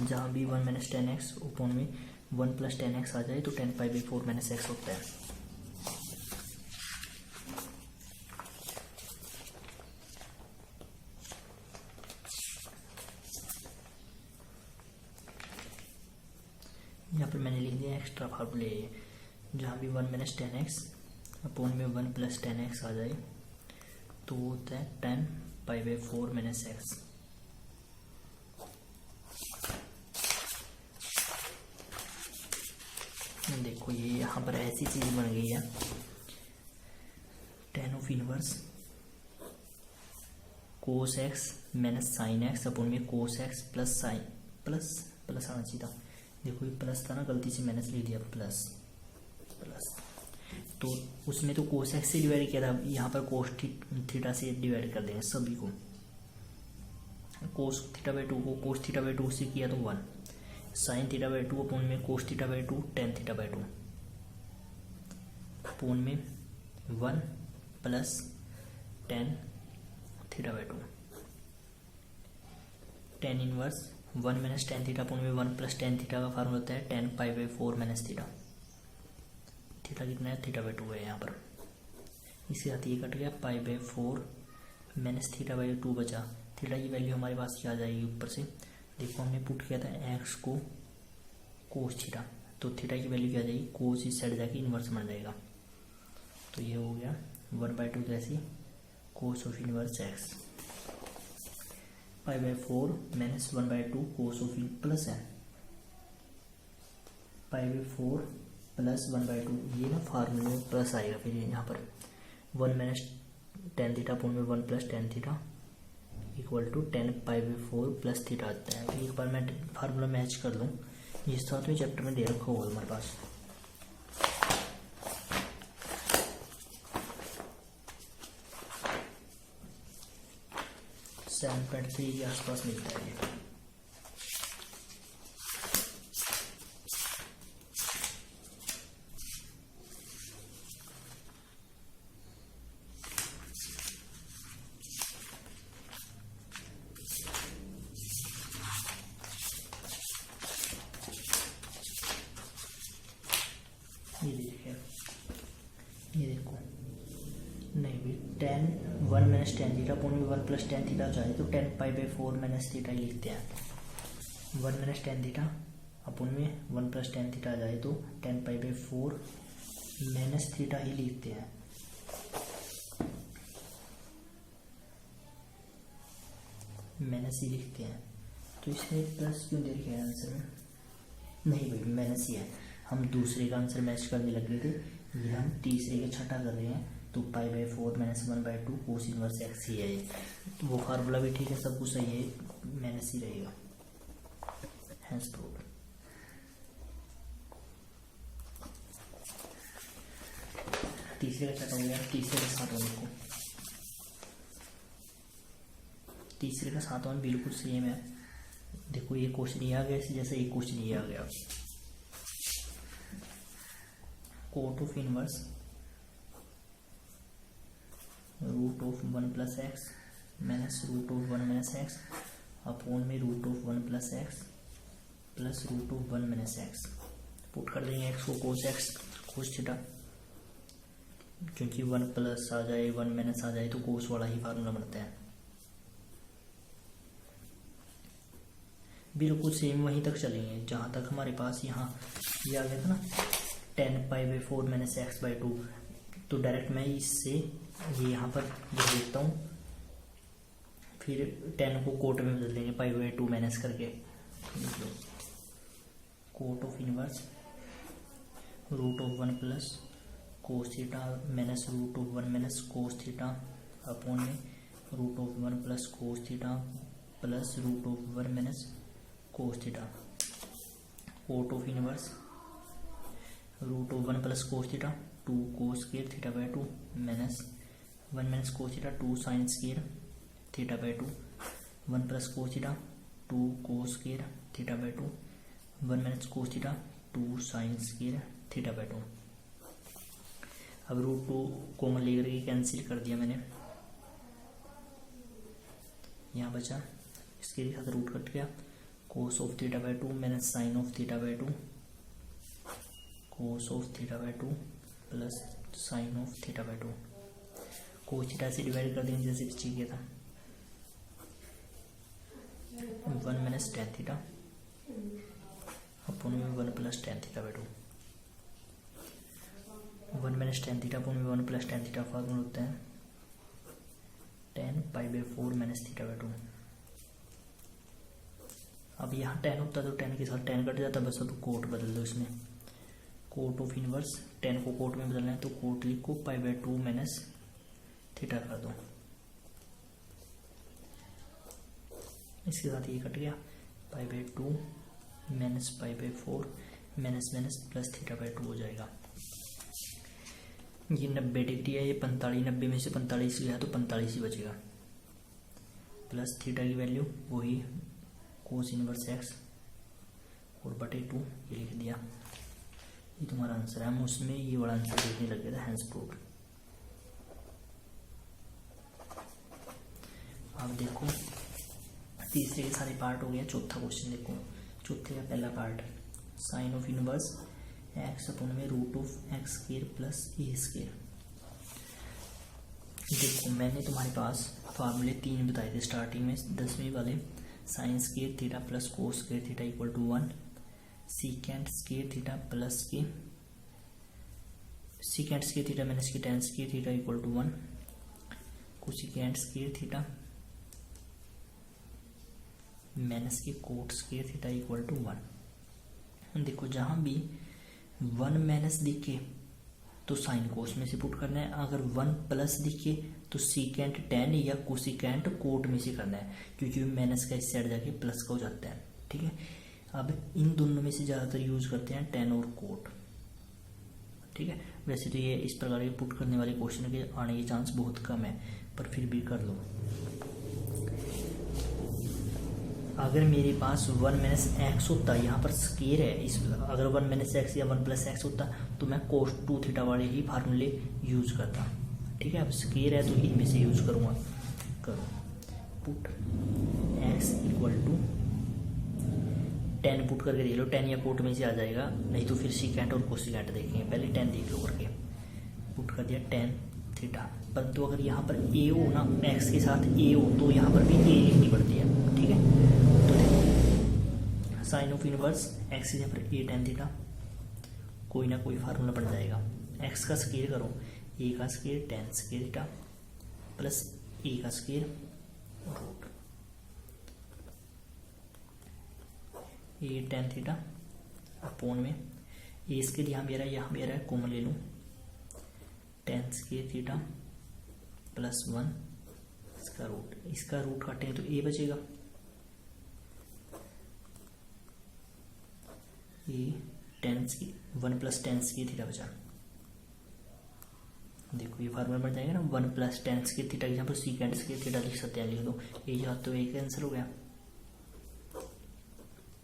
जहाँ भी 1 माइनस 10x अपॉन में 1 प्लस 10x आ जाए तो 10 पाई बाई 4 माइनस एक्स होता है। यहाँ पर मैंने लिख दिया एक्स्ट्रा फार्मूले, जहाँ भी 1 माइनस 10x अपॉन में 1 प्लस 10x आ जाए तो होता है 10 पाई बाई 4 माइनस एक्स। देखो ये यहाँ पर ऐसी चीज बन गई है, tan of inverse cos X minus sine X upon में cos X plus sine plus आना चाहिए था। देखो ये प्लस था ना, गलती से माइनस लिख दिया, प्लस तो उसमें तो कोस एक्स से डिवाइड किया था, यहाँ पर कोस थीटा से डिवाइड कर देंगे सभी को। कोस थीटा बाई 2 को कोस थीटा बाई 2 से किया तो 1, साइन थीटा बाई 2 अपॉन में cos theta by 2 tan theta by 2 upon में 1 plus tan theta by 2 tan inverse 1 minus ten theta upon में 1 प्लस टेन थीटा का फार्मूला होता है 10 pi by 4 minus theta. Theta कितना है, थीटा बाई 2 है यहाँ पर। इसके साथ ये कट गया, पाई बाई 4 माइनस थीटा बाई 2 बचा। थीटा की वैल्यू हमारे पास क्या आ जाएगी ऊपर से, देखो हमने पुट किया था एक्स को कोस थीटा, तो थीटा की वैल्यू क्या आ जाएगी, कोस इस साइड जाके इन्वर्स बन जाएगा। तो ये हो गया 1/2 जैसी कोस of inverse x, pi by 4 minus 1/2 cos of plus है पाई बाई 4 प्लस 1/2, ये ना फार्मूले में प्लस आएगा, फिर यहाँ पर 1 माइनस टेन थीटा अपॉन में 1 plus tan theta equal to 10 pi by 4 plus theta आता है। एक बार मैं फार्मूला मैच कर लूँ, ये 7वें चैप्टर में दे रखा होगा हमारे पास। सेवन पॉइंट 3 के आसपास मिलता है ये। ये देखो नहीं भी 10 1 माइनस टेन थीटा अपॉन में 1 प्लस टेन थीटा चाहिए तो 10 पाई बाई 4 माइनस थीटा ही लिखते हैं। 1 माइनस टेन थीटा अपॉन में 1 प्लस टेन थीटा आ जाए तो 10 पाई बाई 4 माइनस थीटा ही लिखते हैं। माइनस ही लिखते हैं, तो इसमें प्लस क्यों दे रखा है आंसर में, नहीं भाई माइनस ही है। हम दूसरे का आंसर मैच करने लग रहे थे, ये हम तीसरे का छठा कर रहे हैं, तो pi by 4 minus 1/2 cos inverse X ही है ये। तो वो फार्मूला भी ठीक है, सब कुछ सही है, माइनस ही रहेगा। Hence proved. तीसरे का छठा हो गया, तीसरे का सातवां देखो, तीसरे का सातवां बिल्कुल सेम है। देखो ये क्वेश्चन ये आ गया, जैसे एक क्वेश्चन ये आ गया, cot of inverse root of 1 plus X minus root of 1 minus x upon में root of 1 plus X plus root of 1 minus X. Put कर देंगे एक्स को कोस एक्स कोस थीटा, क्योंकि 1 प्लस आ जाए 1 माइनस आ जाए तो कोस वाला ही फार्मूला बनता है। बिल्कुल सेम वहीं तक चलेंगे जहाँ तक हमारे पास यहाँ ये आ गया था ना 10 pi by 4 minus x by 2, तो डायरेक्ट मैं इससे ये यहाँ पर लिख देता हूँ, फिर 10 को कोट में बदल देंगे पाई बाई 2 माइनस करके। Cot of inverse root of 1 plus cos theta minus root of 1 minus cos theta upon में root of 1 plus cos theta plus root of 1 minus cos theta. Cot of inverse root of 1 plus cos theta 2 cos square theta by 2 minus 1 minus cos theta 2 sine square theta by 2 1 plus cos theta 2 cos square theta by 2 1 minus cos theta 2 sine square theta by 2। अब रूट 2 कॉमन लेकर के कैंसिल कर दिया मैंने, यहाँ बचा, इसके साथ रूट कट गया, cos of theta by 2 minus sine of theta by 2 cos of theta by 2 plus sine of theta by 2। Cos theta से डिवाइड कर देंगे जैसे पीछे किया था, 1 माइनस टेन थीटा अपॉन में 1 plus tan theta by 2 1 minus ten theta upon में 1 प्लस टेन थीटा फॉर्मूला होता है ten pi by 4 minus theta by 2। अब यहाँ टेन होता तो टेन के साथ टेन कट जाता, बस अब कोट बदल दो इसमें, कोट ऑफ इनवर्स, टेन को कोट में बदलना है तो कोट लिखो पाई बाई 2 माइनस थीटा कर दो, इसके साथ ये कट गया, पाई by 2 minus pi by 4 minus minus plus theta by 2 हो जाएगा। ये 90 डिग्री है, ये 45, 90 में से 45 लिया तो 45 ही बचेगा, प्लस थीटा की वैल्यू वही कोस इनवर्स एक्स और बटे 2 ये लिख दिया। ये तुम्हारा आंसर है, हम उसमें ये बड़ा आंसर देखने लगे थे, हैंस प्रूव्ड। अब देखो तीसरे के सारे पार्ट हो गया, चौथा क्वेश्चन देखो, चौथे का पहला part sine of inverse x upon में root of x square plus a square. देखो मैंने तुम्हारे पास फार्मूले 3 बताए थे स्टार्टिंग में 10वीं वाले, sine square theta plus cos square theta equal to 1, secant square theta plus के सीकेंट स्क्वायर थीटा माइनस के tan square theta equal to 1, cosecant square theta minus के cot square theta equal to 1। देखो जहां भी 1 माइनस दिखे तो साइन कोस में से पुट करना है, अगर 1 प्लस दिखे तो सीकेंट टेन या कोसिकेंट कोट में से करना है, क्योंकि माइनस का इस साइड जाके प्लस का हो जाता है। ठीक है, अब इन दोनों में से ज़्यादातर यूज करते हैं टेन और कोट। ठीक है, वैसे तो ये इस प्रकार के पुट करने वाले क्वेश्चन के आने के चांस बहुत कम है, पर फिर भी कर लो। अगर मेरे पास 1 माइनस एक्स होता, यहाँ पर स्केयर है, इस अगर 1 माइनस एक्स या 1 प्लस एक्स होता तो मैं कोस 2 थीटा वाले ही फार्मूले यूज करता। ठीक है, अब स्केयर है तो इनमें से यूज करूँगा। करो put x equal to 10 put करके देख लो, 10 या कोट में से आ जाएगा, नहीं तो फिर सीकेंट और कोसिकेंट देखेंगे, पहले 10 देख लो करके। पुट कर दिया 10 थीटा, परंतु अगर यहाँ पर ए हो ना, एक्स के साथ ए हो तो यहाँ पर भी ए लिखनी पड़ती है। ठीक है, साइन ऑफ इनवर्स एक्स की जगह पर ए टेन थीटा, कोई ना कोई फार्मूला बन जाएगा। एक्स का स्क्वायर करो, ए का square tan square theta plus a का square root a tan theta upon में ए स्क्वायर यहाँ मेरा है कॉमन ले लूँ, टेन स्क्वायर थीटा प्लस 1 इसका रूट काटेंगे तो ए बचेगा, ये 1 प्लस 10 स्क्वायर थीटा बचा। देखो ये फार्मूला बन जाएगा ना, 1 प्लस 10 स्क्वायर थीटा के यहाँ पर सीकेंट स्क्वायर थीटा लिख सकते हैं, लिख दो, ये जो तो एक आंसर हो गया।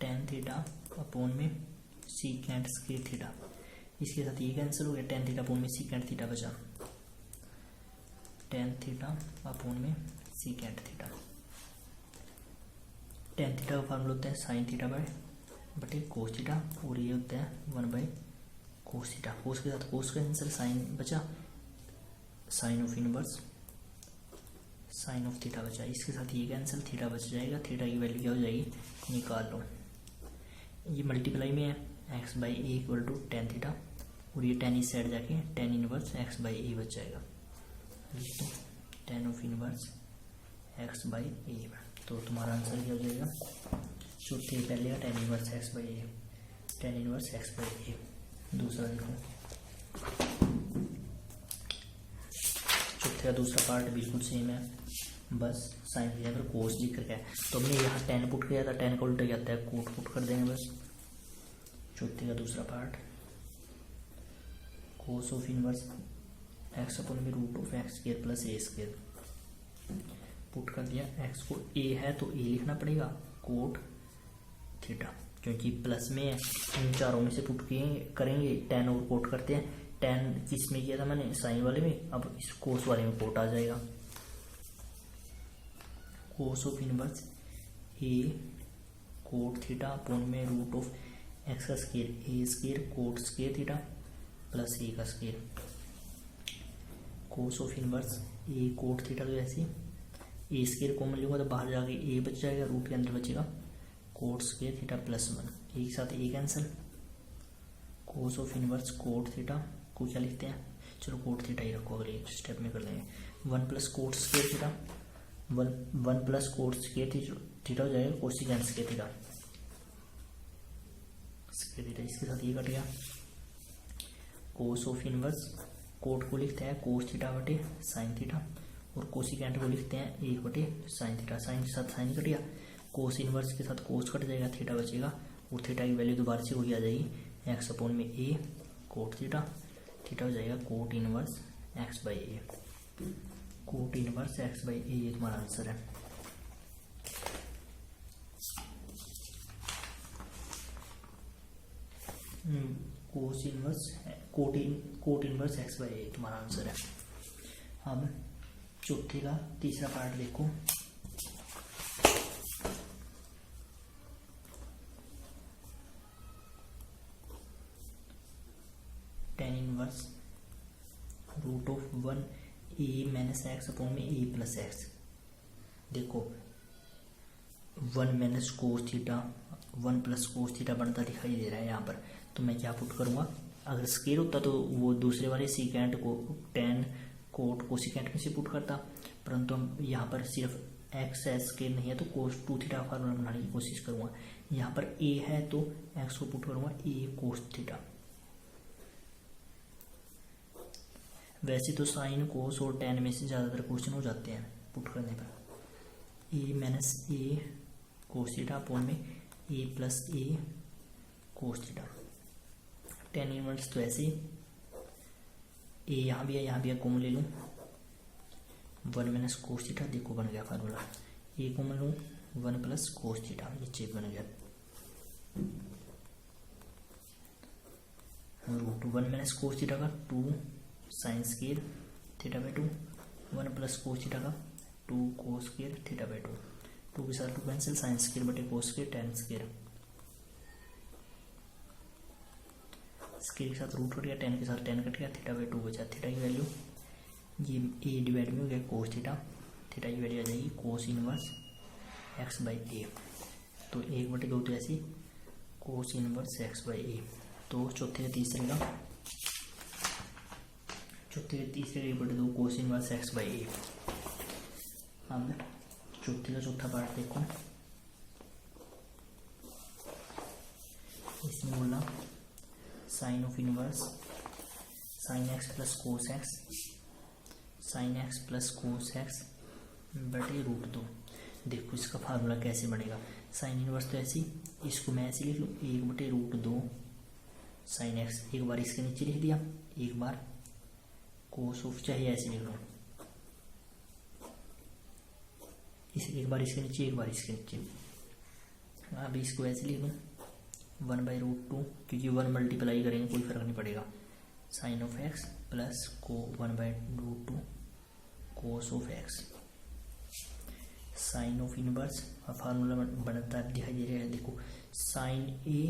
10 थीटा अपॉन में सीकेंट स्क्वायर थीटा, इसके साथ ये कैंसिल हो गया, 10 थीटा अपॉन में सीकेंट थीटा बचा, 10 थीटा अपॉन में सीकेंट थीटा। 10 थीटा का फार्मूला होता है साइन थीटा बाय बटे कोस थीटा, और ये होता है 1 बाई कोस थीटा, कोस के साथ कोस का आंसर साइन बचा, sine of inverse sine of theta बचा, इसके साथ ये कैंसिल, थीटा बच जाएगा, थीटा की वैल्यू क्या हो जाएगी निकाल लो, ये मल्टीप्लाई में है, x by a equal to tan theta, और ये टेन इस साइड जाके tan inverse x by a बच जाएगा, तो tan of inverse x by ए, तो तुम्हारा आंसर क्या हो जाएगा चौथे पहले का tan inverse x by a, tan inverse x by a. दूसरा देखो, चौथे का दूसरा पार्ट बिल्कुल सेम है, बस साइन की जगह कोस लिख करके है, तो हमने यहाँ 10 पुट किया था, 10 का उल्टा जाता है कोट पुट कर देंगे बस। चौथे का दूसरा part cos of inverse x upon में root of x square plus a square, put कर दिया, एक्स को ए है तो ए लिखना पड़ेगा, कोट थीटा, क्योंकि प्लस में है, इन चारों में से पुट करेंगे, 10 और कोट करते हैं, 10 किस में किया था मैंने साइन वाले में, अब इस कोस वाले में कोट आ जाएगा, cos of inverse a cot theta upon में रूट ऑफ एक्स का square a square cot square theta plus a का square, cos of inverse a cot theta, तो ऐसे ए स्क्वायर कॉमन लूँगा तो बाहर जाके ए बच जाएगा, रूट के अंदर बचेगा कोट स्क्वायर थीटा प्लस 1, एक साथ a cancel, cos of inverse cot theta को क्या लिखते हैं, चलो कोट थीटा ही रखो, अगले स्टेप में कर लेंगे। 1 plus coat square theta, 1 plus coat square theta हो जाएगा कोसिकेंट स्क्वायर थीटा, इसके साथ ये कट गया। कोस ऑफ इनवर्स, कोट को लिखते हैं कोस थीटा बटे साइन थीटा, और कोसिकेंट को लिखते हैं 1 बटे साइन थीटा, साइन के साथ साइन कट गया, कोस इनवर्स के साथ कोस कट जाएगा, थीटा बचेगा, और थीटा की वैल्यू दोबारा से वही आ जाएगी एक्स अपॉन में ए कोट थीटा, थीटा हो जाएगा cot inverse x by a, cot inverse x by a, ये तुम्हारा आंसर है। Cos inverse cot inverse x by a तुम्हारा आंसर है। अब चौथे का तीसरा पार्ट देखो, tan inverse root of 1 a minus x upon में ए प्लस एक्स। देखो 1 minus cos theta 1 plus cos theta बनता दिखाई दे रहा है यहाँ पर, तो मैं क्या पुट करूँगा, अगर स्केयर होता तो वो दूसरे वाले सीकेंट को टेन कोट कोसिकेंट में से पुट करता, परंतु हम यहाँ पर सिर्फ एक्स है, स्केयर नहीं है, तो कोस 2 थीटा फार्मूला बनाने की कोशिश करूँगा। यहाँ पर ए है तो एक्स को पुट करूँगा ए कोस थीटा। वैसे तो साइन कोस और टेन में से ज़्यादातर क्वेश्चन हो जाते हैं पुट करने पर। ए माइनस ए कोस थीटा अपॉन में a plus A cos theta, tan inverse तो ऐसे ए यहाँ भी है यहाँ भी है, कॉमन ले लूँ 1 माइनस कोस थीटा, देखो बन गया फार्मूला, ए कॉमन लूँ 1 प्लस कोस थीटा, ये चेक बन गया, रूट 1 माइनस कोस थीटा का 2 sine square theta by 2, 1 plus cos theta का 2 कोस स्क्वायर थीटा बाई 2, 2 के साथ 2 कैंसिल, साइन स्क्वायर बटे cos square tan square, square के साथ रूट कट गया, टेन के साथ टेन कट गया, थीटा बाई 2 बचा, थीटा की वैल्यू ये ए डिवाइड में हो गया कोस थीटा, थीटा की वैल्यू आ जाएगी कोस इनवर्स एक्स बाई ए, तो 1 बटे 2 तो ऐसी कोस इनवर्स एक्स बाई ए। तो चौथे का तीसरे का 1 बटे 2 cos inverse x by A. अब चौथे का चौथा पार्ट देखो, इसमें बोला sine of inverse sine x plus cos x, sine x plus cos x बटे रूट 2। देखो इसका फार्मूला कैसे बनेगा, साइन इनवर्स तो ऐसी, इसको मैं ऐसे लिख लूँ 1 बटे रूट 2 साइन एक्स, एक बार इसके नीचे लिख दिया, एक बार कोस ऑफ चाहे ऐसे लिख लो, एक बार इसके नीचे एक बार इसके नीचे, अब इसको ऐसे लिख लूँ 1 बाई रूट 2, क्योंकि 1 मल्टीप्लाई करेंगे कोई फर्क नहीं पड़ेगा, साइन ऑफ एक्स प्लस को 1 by root 2 cos of x, sine of inverse formula बनता दिखाई दे रहा है, देखो साइन ए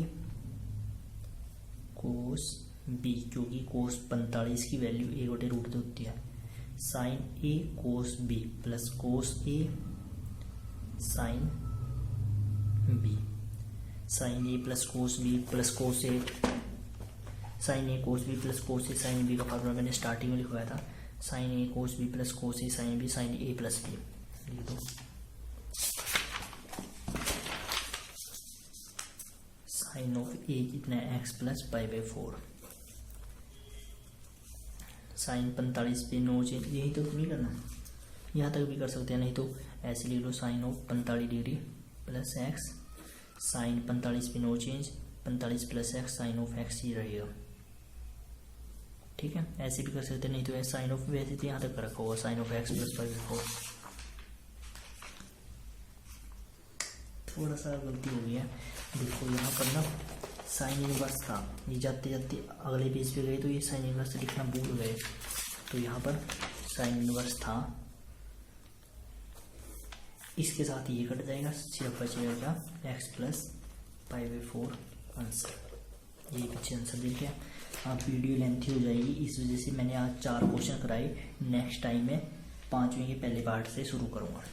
कोस बी, क्योंकि कोस 45 की वैल्यू 1 बटे रूट 2 होती है, sine a cos b plus cos a sine b, sine a plus cos b plus cos a, sine a cos b plus cos a sine b का फार्मूला मैंने स्टार्टिंग में लिखवाया था, sine a cos b plus cos a sine b, sine a plus b लिख दो, साइन ऑफ ए कितना है x plus pi by 4, sine 45 पे 9 चेंज, यही तो नहीं करना, यहाँ तक भी कर सकते हैं, नहीं तो ऐसे लिख लो sine of 45 degree plus x, sine 45 पे 9 change, 45 plus x sine of x ही रहेगा, ठीक है, ऐसे भी कर सकते हैं, नहीं तो साइन ऑफ वैसे तो यहाँ तक रखा होगा साइन ऑफ एक्स प्लस 5/4, थोड़ा सा गलती हो गई है, देखो यहाँ पर ना साइन इनवर्स था, ये जाते जाते अगले पेज पे गए तो ये साइन इनवर्स लिखना भूल गए, तो यहाँ पर साइन इनवर्स था, इसके साथ ये कट जाएगा, सिर्फ बचेगा x plus pi by 4 answer, ये पीछे आंसर दिख गया। अब वीडियो लेंथी हो जाएगी, इस वजह से मैंने आज 4 क्वेश्चन कराए, नेक्स्ट टाइम में 5वें के पहले पार्ट से शुरू करूँगा।